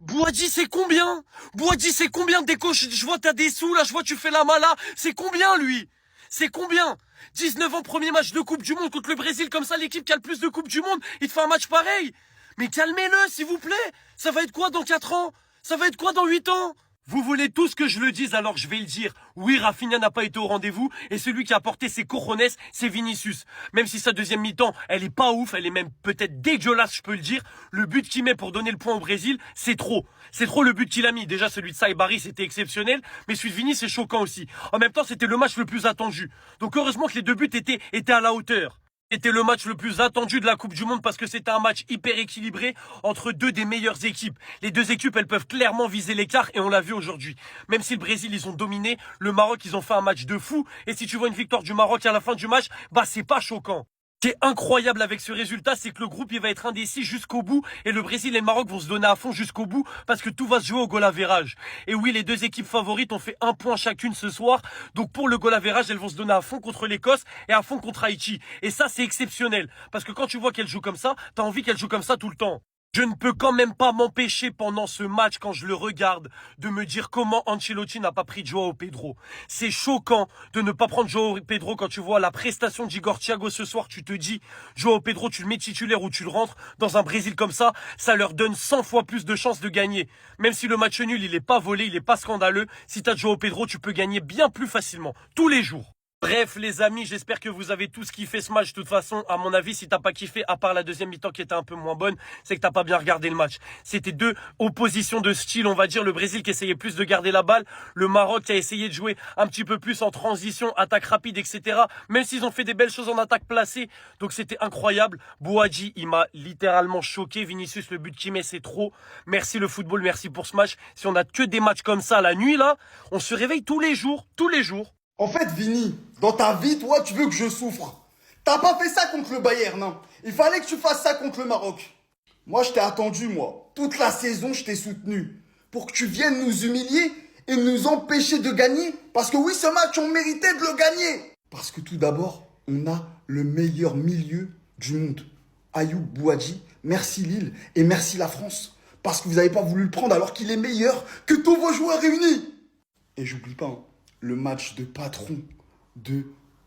Boadi, c'est combien? Boadi, c'est combien Déco? Je vois t'as des sous là, je vois tu fais la mala. C'est combien lui? C'est combien? 19 ans, premier match de Coupe du Monde contre le Brésil, comme ça l'équipe qui a le plus de Coupe du Monde, il te fait un match pareil. Mais calmez-le s'il vous plaît. Ça va être quoi dans 4 ans? Ça va être quoi dans 8 ans? Vous voulez tous que je le dise, alors je vais le dire. Oui, Rafinha n'a pas été au rendez-vous, et celui qui a porté ses cojones, c'est Vinicius. Même si sa deuxième mi-temps, elle est pas ouf, elle est même peut-être dégueulasse, je peux le dire. Le but qu'il met pour donner le point au Brésil, c'est trop. C'est trop le but qu'il a mis. Déjà, celui de Saibari, c'était exceptionnel, mais celui de Vini, c'est choquant aussi. En même temps, c'était le match le plus attendu. Donc heureusement que les deux buts étaient à la hauteur. C'était le match le plus attendu de la Coupe du Monde parce que c'était un match hyper équilibré entre deux des meilleures équipes. Les deux équipes, elles peuvent clairement viser l'écart et on l'a vu aujourd'hui. Même si le Brésil, ils ont dominé, le Maroc, ils ont fait un match de fou. Et si tu vois une victoire du Maroc à la fin du match, bah c'est pas choquant. Ce qui est incroyable avec ce résultat, c'est que le groupe il va être indécis jusqu'au bout et le Brésil et le Maroc vont se donner à fond jusqu'au bout parce que tout va se jouer au goal average. Et oui, les deux équipes favorites ont fait un point chacune ce soir. Donc pour le goal average, elles vont se donner à fond contre l'Écosse et à fond contre Haïti. Et ça, c'est exceptionnel parce que quand tu vois qu'elles jouent comme ça, t'as envie qu'elles jouent comme ça tout le temps. Je ne peux quand même pas m'empêcher pendant ce match, quand je le regarde, de me dire comment Ancelotti n'a pas pris Joao Pedro. C'est choquant de ne pas prendre Joao Pedro quand tu vois la prestation d'Igor Thiago ce soir. Tu te dis, Joao Pedro, tu le mets titulaire ou tu le rentres dans un Brésil comme ça leur donne 100 fois plus de chances de gagner. Même si le match nul, il est pas volé, il est pas scandaleux. Si t'as Joao Pedro, tu peux gagner bien plus facilement, tous les jours. Bref les amis, j'espère que vous avez tous kiffé ce match. De toute façon, à mon avis, si t'as pas kiffé, à part la deuxième mi-temps qui était un peu moins bonne, c'est que t'as pas bien regardé le match. C'était deux oppositions de style, on va dire. Le Brésil qui essayait plus de garder la balle, le Maroc qui a essayé de jouer un petit peu plus en transition, attaque rapide, etc. Même s'ils ont fait des belles choses en attaque placée. Donc c'était incroyable. Boadji, il m'a littéralement choqué. Vinicius, le but qu'il met, c'est trop. Merci le football, merci pour ce match. Si on a que des matchs comme ça la nuit là, on se réveille tous les jours, tous les jours. En fait, Vini, dans ta vie, toi, tu veux que je souffre. T'as pas fait ça contre le Bayern, non. Il fallait que tu fasses ça contre le Maroc. Moi, je t'ai attendu, moi. Toute la saison, je t'ai soutenu. Pour que tu viennes nous humilier et nous empêcher de gagner. Parce que oui, ce match, on méritait de le gagner. Parce que tout d'abord, on a le meilleur milieu du monde. Ayoub Boadji, merci Lille et merci la France. Parce que vous n'avez pas voulu le prendre alors qu'il est meilleur que tous vos joueurs réunis. Et j'oublie pas, hein, le match de patron de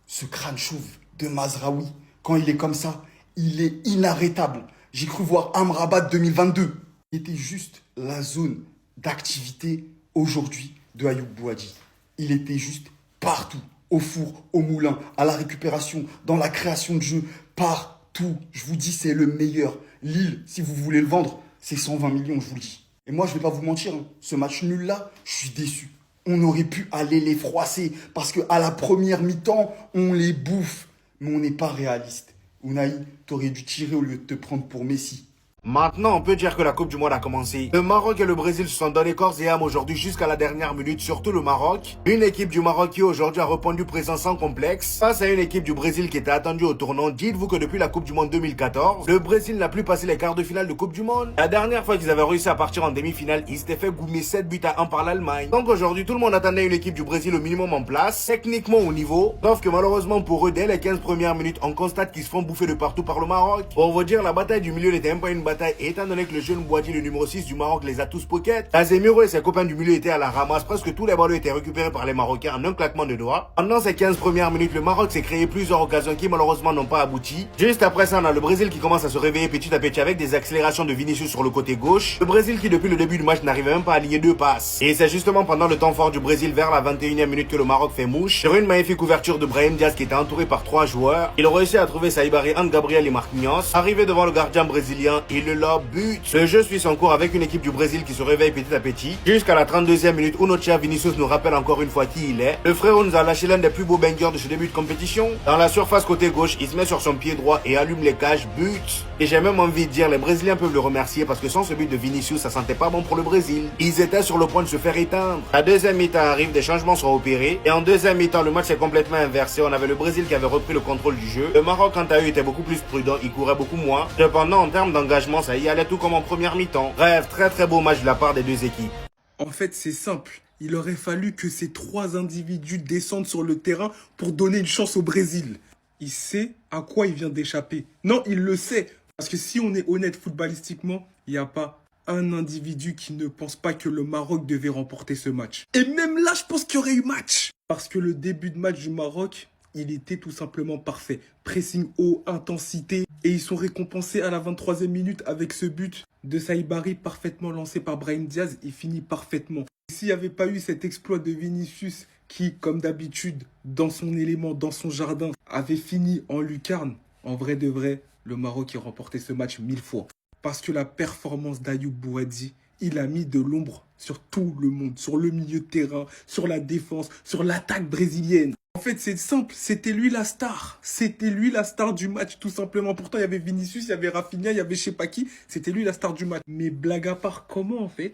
ce crâne chauve de Mazraoui. Quand il est comme ça, il est inarrêtable. J'ai cru voir Amrabat 2022. Il était juste la zone d'activité aujourd'hui de Ayoub Boadji. Il était juste partout. Au four, au moulin, à la récupération, dans la création de jeu, partout. Je vous dis, c'est le meilleur. Lille, si vous voulez le vendre, c'est 120 millions, je vous le dis. Et moi, je vais pas vous mentir, hein, ce match nul-là, je suis déçu. On aurait pu aller les froisser parce qu'à la première mi-temps, on les bouffe. Mais on n'est pas réaliste. Unai, t'aurais dû tirer au lieu de te prendre pour Messi. Maintenant, on peut dire que la Coupe du Monde a commencé. Le Maroc et le Brésil se sont donnés corps et âme aujourd'hui jusqu'à la dernière minute, surtout le Maroc. Une équipe du Maroc qui aujourd'hui a répondu présent sans complexe face à une équipe du Brésil qui était attendue au tournant. Dites-vous que depuis la Coupe du Monde 2014, le Brésil n'a plus passé les quarts de finale de Coupe du Monde. La dernière fois qu'ils avaient réussi à partir en demi-finale, ils s'étaient fait goumer 7 buts à 1 par l'Allemagne. Donc aujourd'hui, tout le monde attendait une équipe du Brésil au minimum en place, techniquement au niveau. Sauf que malheureusement pour eux, dès les 15 premières minutes, on constate qu'ils se font bouffer de partout par le Maroc. Pour vous dire, la bataille du milieu n'était même pas une bataille, étant donné que le jeune Boadji, le numéro 6 du Maroc, les a tous pocket. Casemiro et ses copains du milieu étaient à la ramasse. Presque tous les ballons étaient récupérés par les Marocains en un claquement de doigts. Pendant ces 15 premières minutes, le Maroc s'est créé plusieurs occasions qui malheureusement n'ont pas abouti. Juste après ça, on a le Brésil qui commence à se réveiller petit à petit avec des accélérations de Vinicius sur le côté gauche. Le Brésil qui depuis le début du match n'arrivait même pas à aligner 2 passes. Et c'est justement pendant le temps fort du Brésil vers la 21e minute que le Maroc fait mouche. Sur une magnifique ouverture de Brahim Diaz qui était entouré par 3 joueurs. Il réussit à trouver Saibari, Ant Gabriel et Marquinhos. Arrivé devant le gardien brésilien, il le lobe but. Le jeu suit son cours avec une équipe du Brésil qui se réveille petit à petit. Jusqu'à la 32e minute où notre cher Vinicius nous rappelle encore une fois qui il est. Le frérot nous a lâché l'un des plus beaux bangers de ce début de compétition. Dans la surface côté gauche, il se met sur son pied droit et allume les cages, but. Et j'ai même envie de dire, les Brésiliens peuvent le remercier parce que sans ce but de Vinicius, ça sentait pas bon pour le Brésil. Ils étaient sur le point de se faire éteindre. La deuxième mi-temps arrive, des changements sont opérés. Et en deuxième mi-temps, le match est complètement inversé. On avait le Brésil qui avait repris le contrôle du jeu. Le Maroc, quant à eux, était beaucoup plus prudent. Il courait beaucoup moins. Cependant, en termes d'engagement, ça y allait tout comme en première mi-temps. Bref, très beau match de la part des deux équipes. En fait, c'est simple. Il aurait fallu que ces 3 individus descendent sur le terrain pour donner une chance au Brésil. Il sait à quoi il vient d'échapper. Non, il le sait. Parce que si on est honnête footballistiquement, il n'y a pas un individu qui ne pense pas que le Maroc devait remporter ce match. Et même là, je pense qu'il y aurait eu match. Parce que le début de match du Maroc, il était tout simplement parfait. Pressing haut, intensité. Et ils sont récompensés à la 23e minute avec ce but de Saïbari parfaitement lancé par Brahim Diaz. Il finit parfaitement. S'il n'y avait pas eu cet exploit de Vinicius qui, comme d'habitude, dans son élément, dans son jardin, avait fini en lucarne, en vrai de vrai, le Maroc a remporté ce match 1000 fois. Parce que la performance d'Ayoub Bouadzi, il a mis de l'ombre sur tout le monde, sur le milieu de terrain, sur la défense, sur l'attaque brésilienne. En fait, c'est simple, c'était lui la star. C'était lui la star du match, tout simplement. Pourtant, il y avait Vinicius, il y avait Rafinha, il y avait je sais pas qui. C'était lui la star du match. Mais blague à part, comment en fait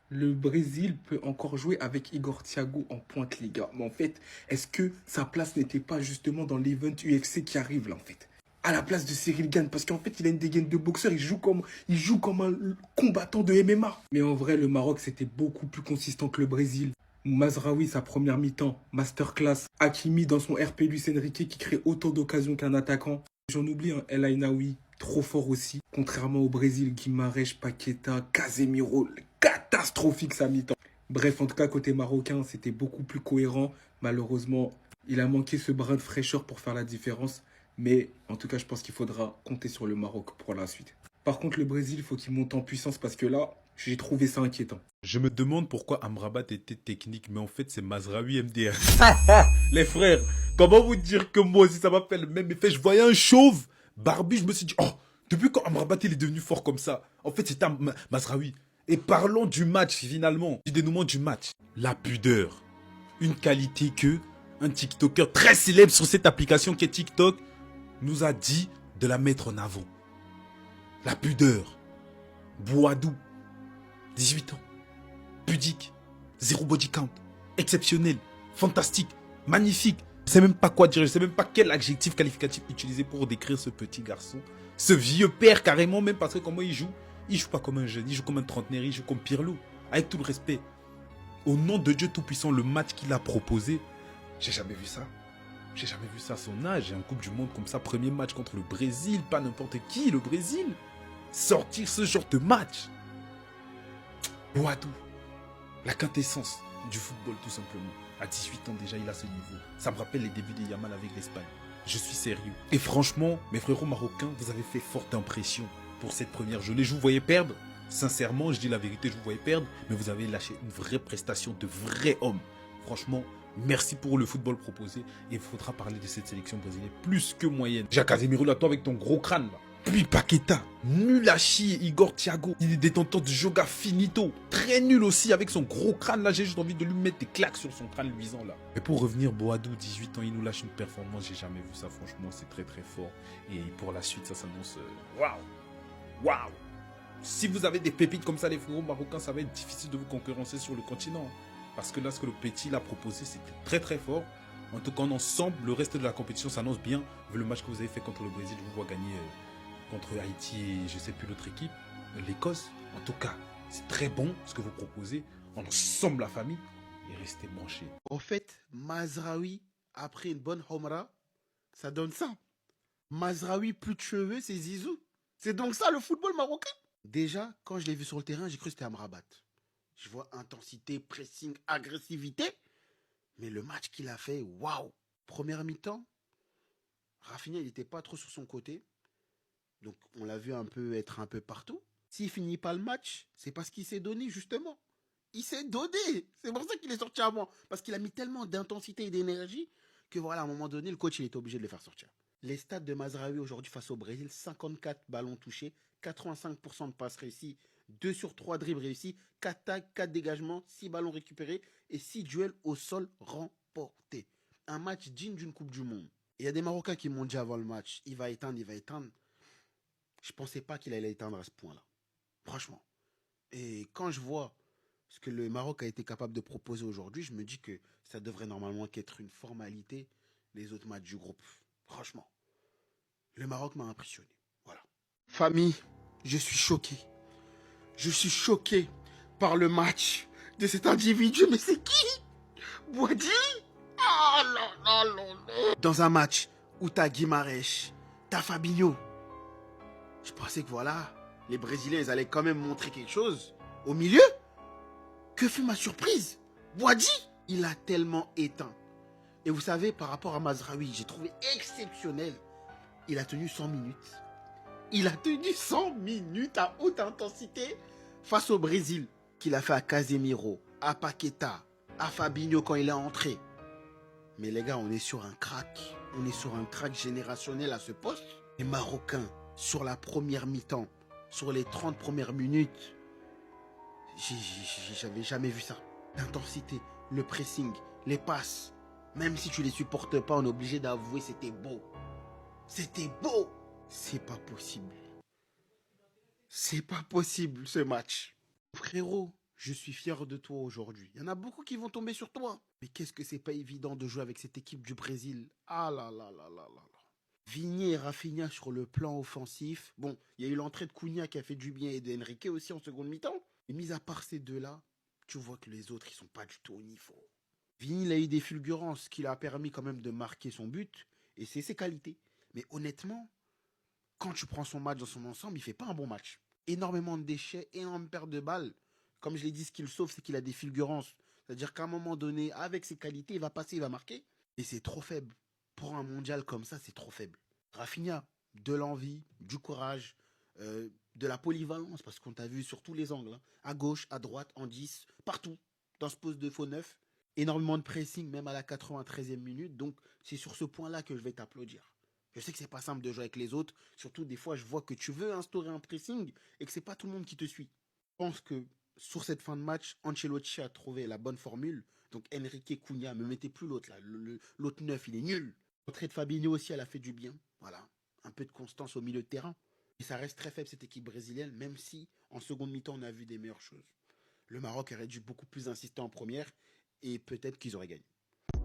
le Brésil peut encore jouer avec Igor Thiago en pointe, les gars? Mais en fait, est-ce que sa place n'était pas justement dans l'event UFC qui arrive là, en fait? À la place de Cyril Gane, parce qu'en fait, il a une dégaine de boxeur, il joue comme un combattant de MMA. Mais en vrai, le Maroc, c'était beaucoup plus consistant que le Brésil. Mazraoui, sa première mi-temps, masterclass. Hakimi dans son RP Luis Enrique qui crée autant d'occasions qu'un attaquant. J'en oublie, El Ainaoui, trop fort aussi. Contrairement au Brésil, Guimarães, Paqueta, Casemiro, catastrophique sa mi-temps. Bref, en tout cas, côté marocain, c'était beaucoup plus cohérent. Malheureusement, il a manqué ce brin de fraîcheur pour faire la différence. Mais en tout cas, je pense qu'il faudra compter sur le Maroc pour la suite. Par contre, le Brésil, il faut qu'il monte en puissance parce que là, j'ai trouvé ça inquiétant. Je me demande pourquoi Amrabat était technique, mais en fait, c'est Mazraoui MDR. Les frères, comment vous dire que moi aussi, ça m'a fait le même effet? Je voyais un chauve, barbu, je me suis dit, oh, depuis quand Amrabat, il est devenu fort comme ça? En fait, c'était Mazraoui. Et parlons du match, finalement, du dénouement du match. La pudeur. Une qualité que un TikToker très célèbre sur cette application qui est TikTok nous a dit de la mettre en avant. La pudeur. Boadou. 18 ans. Pudique. Zéro body count. Exceptionnel. Fantastique. Magnifique. Je sais même pas quoi dire. Je sais même pas quel adjectif qualificatif utiliser pour décrire ce petit garçon. Ce vieux père carrément, même parce que comment il joue pas comme un jeune. Il joue comme un trentenaire. Il joue comme Pirlo. Avec tout le respect. Au nom de Dieu Tout-Puissant, le match qu'il a proposé, j'ai jamais vu ça. J'ai jamais vu ça à son âge. Et en Coupe du Monde comme ça, premier match contre le Brésil, pas n'importe qui, le Brésil. Sortir ce genre de match. Boadou, la quintessence du football tout simplement. À 18 ans déjà, il a ce niveau. Ça me rappelle les débuts de Yamal avec l'Espagne. Je suis sérieux. Et franchement, mes frérots marocains, vous avez fait forte impression pour cette première journée. Je vous voyais perdre. Sincèrement, je dis la vérité, je vous voyais perdre. Mais vous avez lâché une vraie prestation de vrai homme. Franchement, merci pour le football proposé. Et il faudra parler de cette sélection brésilienne plus que moyenne. Jacques Casemiro, là, toi avec ton gros crâne là. Puis Paqueta, nul à chier. Igor Thiago, il est détenteur de Joga Finito. Très nul aussi avec son gros crâne là. J'ai juste envie de lui mettre des claques sur son crâne luisant là. Mais pour revenir, Boadou, 18 ans, il nous lâche une performance. J'ai jamais vu ça, franchement, c'est très très fort. Et pour la suite, ça s'annonce. Waouh! Waouh! Si vous avez des pépites comme ça, les frérots marocains, ça va être difficile de vous concurrencer sur le continent. Parce que là, ce que le petit l'a proposé, c'était très très fort. En tout cas, en ensemble, le reste de la compétition s'annonce bien. Vu le match que vous avez fait contre le Brésil, je vous vois gagner contre Haïti et je sais plus l'autre équipe, l'Écosse. En tout cas, c'est très bon ce que vous proposez. Ensemble, la famille, et restez branchés. En fait, Mazraoui, après une bonne homra, ça donne ça. Mazraoui, plus de cheveux, c'est Zizou. C'est donc ça le football marocain. Déjà, quand je l'ai vu sur le terrain, j'ai cru que c'était Amrabat. Je vois intensité, pressing, agressivité. Mais le match qu'il a fait, waouh! Première mi-temps, Rafinha, il n'était pas trop sur son côté. Donc, on l'a vu être un peu partout. S'il finit pas le match, c'est parce qu'il s'est donné, justement. Il s'est donné. C'est pour ça qu'il est sorti avant. Parce qu'il a mis tellement d'intensité et d'énergie que voilà, à un moment donné, le coach, il était obligé de le faire sortir. Les stats de Mazraoui aujourd'hui face au Brésil, 54 ballons touchés, 85% de passes réussies, 2 sur 3 dribbles réussis, 4 tags, 4 dégagements, 6 ballons récupérés et 6 duels au sol remportés. Un match digne d'une Coupe du Monde. Il y a des Marocains qui m'ont dit avant le match, il va éteindre. Je ne pensais pas qu'il allait éteindre à ce point-là. Franchement. Et quand je vois ce que le Maroc a été capable de proposer aujourd'hui, je me dis que ça devrait normalement qu'être une formalité les autres matchs du groupe. Franchement. Le Maroc m'a impressionné. Voilà. Famille, je suis choqué. Je suis choqué par le match de cet individu. Mais c'est qui? Boadi? Oh là là là là. Dans un match où t'as Guimarães, t'as Fabinho. Je pensais que voilà, les Brésiliens, ils allaient quand même montrer quelque chose. Au milieu, que fut ma surprise? Boadi, il a tellement éteint. Et vous savez, par rapport à Mazraoui, j'ai trouvé exceptionnel. Il a tenu 100 minutes. Il a tenu 100 minutes à haute intensité face au Brésil. Qu'il a fait à Casemiro, à Paqueta, à Fabinho quand il est entré. Mais les gars, on est sur un crack. On est sur un crack générationnel à ce poste. Les Marocains, sur la première mi-temps, sur les 30 premières minutes, j'avais jamais vu ça. L'intensité, le pressing, les passes. Même si tu les supportes pas, on est obligé d'avouer, c'était beau. C'était beau. C'est pas possible. C'est pas possible ce match. Frérot, je suis fier de toi aujourd'hui. Il y en a beaucoup qui vont tomber sur toi. Mais qu'est-ce que c'est pas évident de jouer avec cette équipe du Brésil. Ah là là là là là là. Vigny et Rafinha sur le plan offensif. Bon, il y a eu l'entrée de Cunha qui a fait du bien et d'Henrique aussi en seconde mi-temps. Et mis à part ces deux-là, tu vois que les autres, ils sont pas du tout au niveau. Vigny, il a eu des fulgurances qui l'a permis quand même de marquer son but. Et c'est ses qualités. Mais honnêtement, quand tu prends son match dans son ensemble, il fait pas un bon match. Énormément de déchets, énorme perte de balles. Comme je l'ai dit, ce qu'il sauve, c'est qu'il a des fulgurances. C'est-à-dire qu'à un moment donné, avec ses qualités, il va passer, il va marquer. Et c'est trop faible. Pour un mondial comme ça, c'est trop faible. Rafinha, de l'envie, du courage, de la polyvalence, parce qu'on t'a vu sur tous les angles. Hein. À gauche, à droite, en 10, partout. Dans ce poste de faux neuf. Énormément de pressing, même à la 93e minute. Donc, c'est sur ce point-là que je vais t'applaudir. Je sais que c'est pas simple de jouer avec les autres. Surtout, des fois, je vois que tu veux instaurer un pressing et que c'est pas tout le monde qui te suit. Je pense que sur cette fin de match, Ancelotti a trouvé la bonne formule. Donc, Henrique Cunha, me mettez plus l'autre là. L'autre neuf, il est nul. L'entrée de Fabinho aussi, elle a fait du bien. Voilà. Un peu de constance au milieu de terrain. Et ça reste très faible, cette équipe brésilienne, même si, en seconde mi-temps, on a vu des meilleures choses. Le Maroc aurait dû beaucoup plus insister en première et peut-être qu'ils auraient gagné.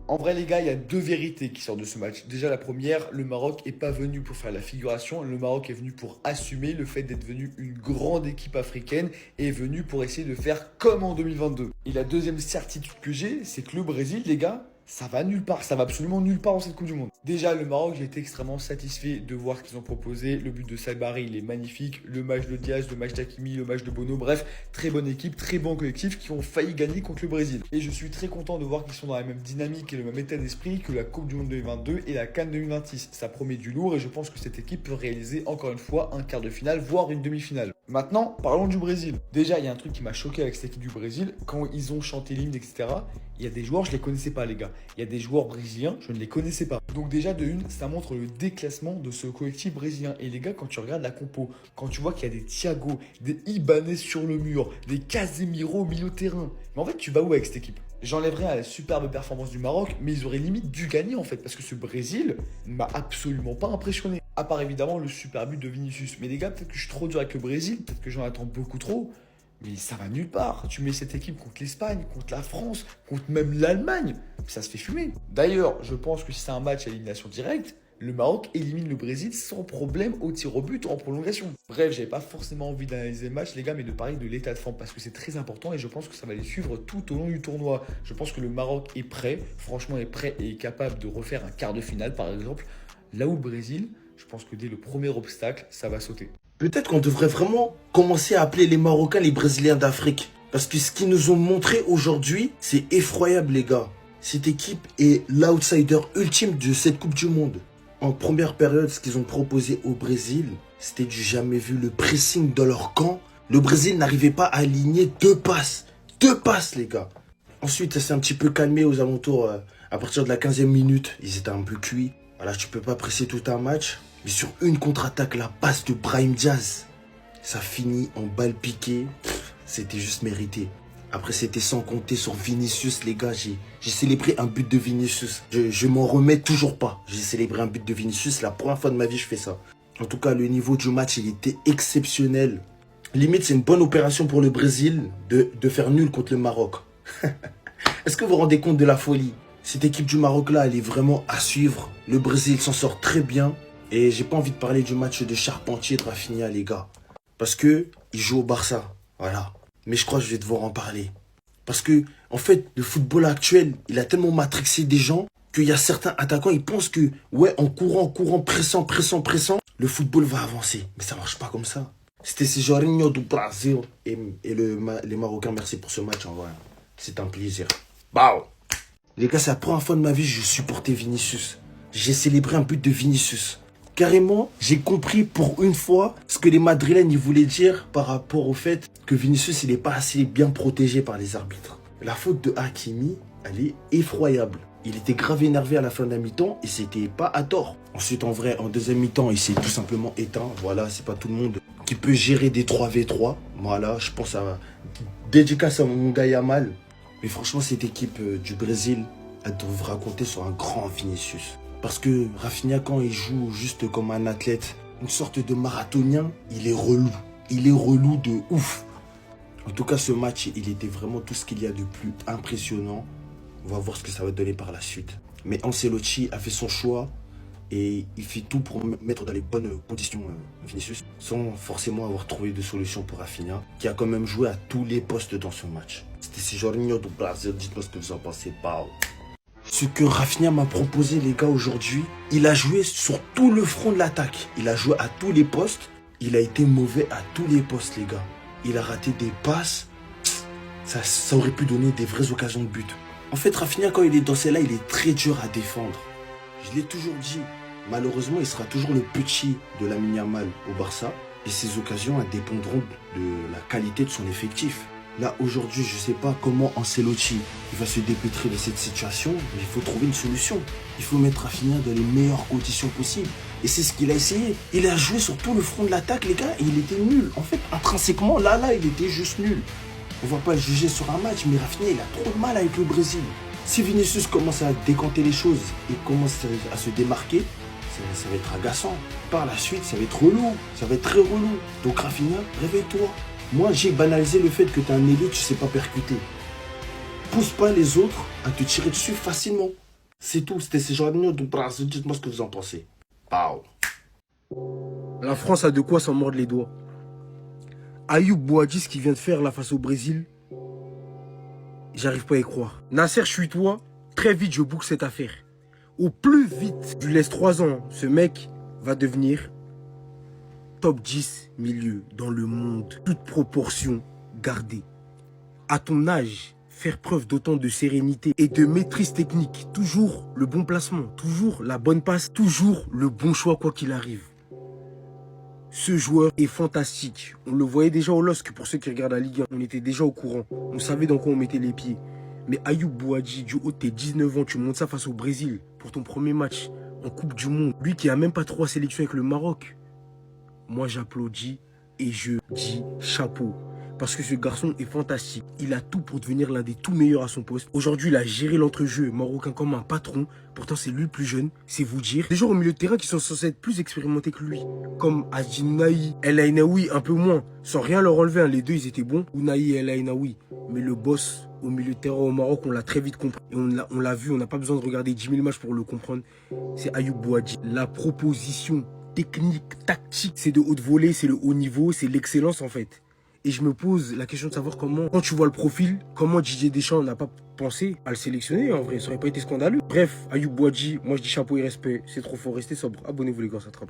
En vrai, les gars, il y a deux vérités qui sortent de ce match. Déjà, la première, le Maroc n'est pas venu pour faire la figuration. Le Maroc est venu pour assumer le fait d'être venu une grande équipe africaine et est venu pour essayer de faire comme en 2022. Et la deuxième certitude que j'ai, c'est que le Brésil, les gars, ça va nulle part. Ça va absolument nulle part dans cette Coupe du Monde. Déjà, le Maroc, j'ai été extrêmement satisfait de voir ce qu'ils ont proposé. Le but de Sabari, il est magnifique. Le match de Diaz, le match d'Hakimi, le match de Bono. Bref, très bonne équipe, très bon collectif qui ont failli gagner contre le Brésil. Et je suis très content de voir qu'ils sont dans la même dynamique et le même état d'esprit que la Coupe du Monde 2022 et la CAN 2026. Ça promet du lourd et je pense que cette équipe peut réaliser encore une fois un quart de finale, voire une demi-finale. Maintenant, parlons du Brésil. Déjà, il y a un truc qui m'a choqué avec cette équipe du Brésil. Quand ils ont chanté l'hymne, etc., il y a des joueurs, je ne les connaissais pas, les gars. Il y a des joueurs brésiliens, je ne les connaissais pas. Donc déjà, de une, ça montre le déclassement de ce collectif brésilien. Et les gars, quand tu regardes la compo, quand tu vois qu'il y a des Thiago, des Ibanez sur le mur, des Casemiro au milieu de terrain, mais en fait, tu vas où avec cette équipe? J'enlèverais à la superbe performance du Maroc, mais ils auraient limite dû gagner en fait, parce que ce Brésil ne m'a absolument pas impressionné. À part évidemment le super but de Vinicius. Mais les gars, peut-être que je suis trop dur avec le Brésil, peut-être que j'en attends beaucoup trop. Mais ça va nulle part. Tu mets cette équipe contre l'Espagne, contre la France, contre même l'Allemagne. Ça se fait fumer. D'ailleurs, je pense que si c'est un match à élimination directe, le Maroc élimine le Brésil sans problème au tir au but en prolongation. Bref, j'avais pas forcément envie d'analyser le match, les gars, mais de parler de l'état de forme parce que c'est très important et je pense que ça va les suivre tout au long du tournoi. Je pense que le Maroc est prêt, franchement est prêt et est capable de refaire un quart de finale par exemple. Là où le Brésil, je pense que dès le premier obstacle, ça va sauter. Peut-être qu'on devrait vraiment commencer à appeler les Marocains les Brésiliens d'Afrique. Parce que ce qu'ils nous ont montré aujourd'hui, c'est effroyable les gars. Cette équipe est l'outsider ultime de cette Coupe du Monde. En première période, ce qu'ils ont proposé au Brésil, c'était du jamais vu. Le pressing dans leur camp, le Brésil n'arrivait pas à aligner deux passes. Deux passes les gars. Ensuite, ça s'est un petit peu calmé aux alentours. À partir de la 15e minute, ils étaient un peu cuits. Voilà, tu peux pas presser tout un match. Mais sur une contre-attaque, la passe de Brahim Diaz, ça finit en balle piquée. C'était juste mérité. Après, c'était sans compter sur Vinicius, les gars. J'ai célébré un but de Vinicius. Je m'en remets toujours pas. J'ai célébré un but de Vinicius. La première fois de ma vie, je fais ça. En tout cas, le niveau du match, il était exceptionnel. Limite, c'est une bonne opération pour le Brésil de faire nul contre le Maroc. Est-ce que vous vous rendez compte de la folie? Cette équipe du Maroc-là, elle est vraiment à suivre. Le Brésil s'en sort très bien. Et j'ai pas envie de parler du match de Charpentier de Rafinha, les gars. Parce que il joue au Barça. Voilà. Mais je crois que je vais devoir en parler. Parce que, en fait, le football actuel, il a tellement matrixé des gens qu'il y a certains attaquants, ils pensent que, ouais, en courant, pressant, le football va avancer. Mais ça marche pas comme ça. C'était ces Jorginho du Brasil. Et les Marocains, merci pour ce match en vrai. C'est un plaisir. Bao. Les gars, c'est la première fois de ma vie que je supportais Vinicius. J'ai célébré un but de Vinicius. Carrément, j'ai compris pour une fois ce que les Madrilènes ils voulaient dire par rapport au fait que Vinicius il n'est pas assez bien protégé par les arbitres. La faute de Hakimi, elle est effroyable. Il était grave énervé à la fin de la mi-temps et c'était pas à tort. Ensuite, en vrai, en deuxième mi-temps, il s'est tout simplement éteint. Voilà, c'est pas tout le monde qui peut gérer des 3v3. Voilà, je pense à dédicace à mon gars Yamal. Mais franchement, cette équipe du Brésil, elle devra compter sur un grand Vinicius. Parce que Rafinha, quand il joue juste comme un athlète, une sorte de marathonien, il est relou. Il est relou de ouf. En tout cas, ce match, il était vraiment tout ce qu'il y a de plus impressionnant. On va voir ce que ça va donner par la suite. Mais Ancelotti a fait son choix et il fait tout pour mettre dans les bonnes conditions Vinicius, sans forcément avoir trouvé de solution pour Rafinha, qui a quand même joué à tous les postes dans ce match. C'était Jorginho do Brasil, dites-moi ce que vous en pensez. Pao. Ce que Rafinha m'a proposé, les gars, aujourd'hui, il a joué sur tout le front de l'attaque. Il a joué à tous les postes. Il a été mauvais à tous les postes, les gars. Il a raté des passes. Ça aurait pu donner des vraies occasions de but. En fait, Rafinha, quand il est dans celle-là, il est très dur à défendre. Je l'ai toujours dit. Malheureusement, il sera toujours le petit de Lamine Yamal au Barça. Et ses occasions, elles dépendront de la qualité de son effectif. Là, aujourd'hui, je ne sais pas comment Ancelotti va se dépêtrer de cette situation, mais il faut trouver une solution. Il faut mettre Rafinha dans les meilleures conditions possibles. Et c'est ce qu'il a essayé. Il a joué sur tout le front de l'attaque, les gars, et il était nul. En fait, intrinsèquement, là, il était juste nul. On ne va pas le juger sur un match, mais Rafinha, il a trop de mal avec le Brésil. Si Vinicius commence à décanter les choses et commence à se démarquer, ça va être agaçant. Par la suite, ça va être relou. Ça va être très relou. Donc Rafinha, réveille-toi. Moi, j'ai banalisé le fait que tu es un élite, tu sais pas percuter. Pousse pas les autres à te tirer dessus facilement. C'est tout. C'était ces Jorginho do Brasil. Dites-moi ce que vous en pensez. Pao. La France a de quoi s'en mordre les doigts. Ayoub Boadji, ce qu'il vient de faire là face au Brésil, j'arrive pas à y croire. Nasser, je suis toi. Très vite, je boucle cette affaire. Au plus vite, je lui laisse 3 ans. Ce mec va devenir top 10 milieu dans le monde, toute proportion gardée. À ton âge, faire preuve d'autant de sérénité et de maîtrise technique, toujours le bon placement, toujours la bonne passe, toujours le bon choix quoi qu'il arrive. Ce joueur est fantastique. On le voyait déjà au LOSC, pour ceux qui regardent la Ligue 1, on était déjà au courant. On savait dans quoi on mettait les pieds. Mais Ayoub Boadji, du haut de tes 19 ans, tu montes ça face au Brésil pour ton premier match en Coupe du Monde. Lui qui a même pas 3 sélections avec le Maroc. Moi, j'applaudis et je dis chapeau. Parce que ce garçon est fantastique. Il a tout pour devenir l'un des tout meilleurs à son poste. Aujourd'hui, il a géré l'entrejeu marocain comme un patron. Pourtant, c'est lui le plus jeune, c'est vous dire. Des joueurs au milieu de terrain qui sont censés être plus expérimentés que lui. Comme Adjinaï, El Ainaoui, un peu moins. Sans rien leur enlever, hein. Les deux, ils étaient bons. Ounaï et El Ainaoui. Mais le boss au milieu de terrain au Maroc, on l'a très vite compris. Et on l'a vu, on n'a pas besoin de regarder 10 000 matchs pour le comprendre. C'est Ayoub Boadji. La proposition technique, tactique, c'est de haute volée, c'est le haut niveau, c'est l'excellence en fait. Et je me pose la question de savoir comment, quand tu vois le profil, comment Didier Deschamps n'a pas pensé à le sélectionner en vrai, ça aurait pas été scandaleux. Bref, Ayoub Boadji, moi je dis chapeau et respect, c'est trop fort, restez sobre. Abonnez-vous les gars, ça attrape.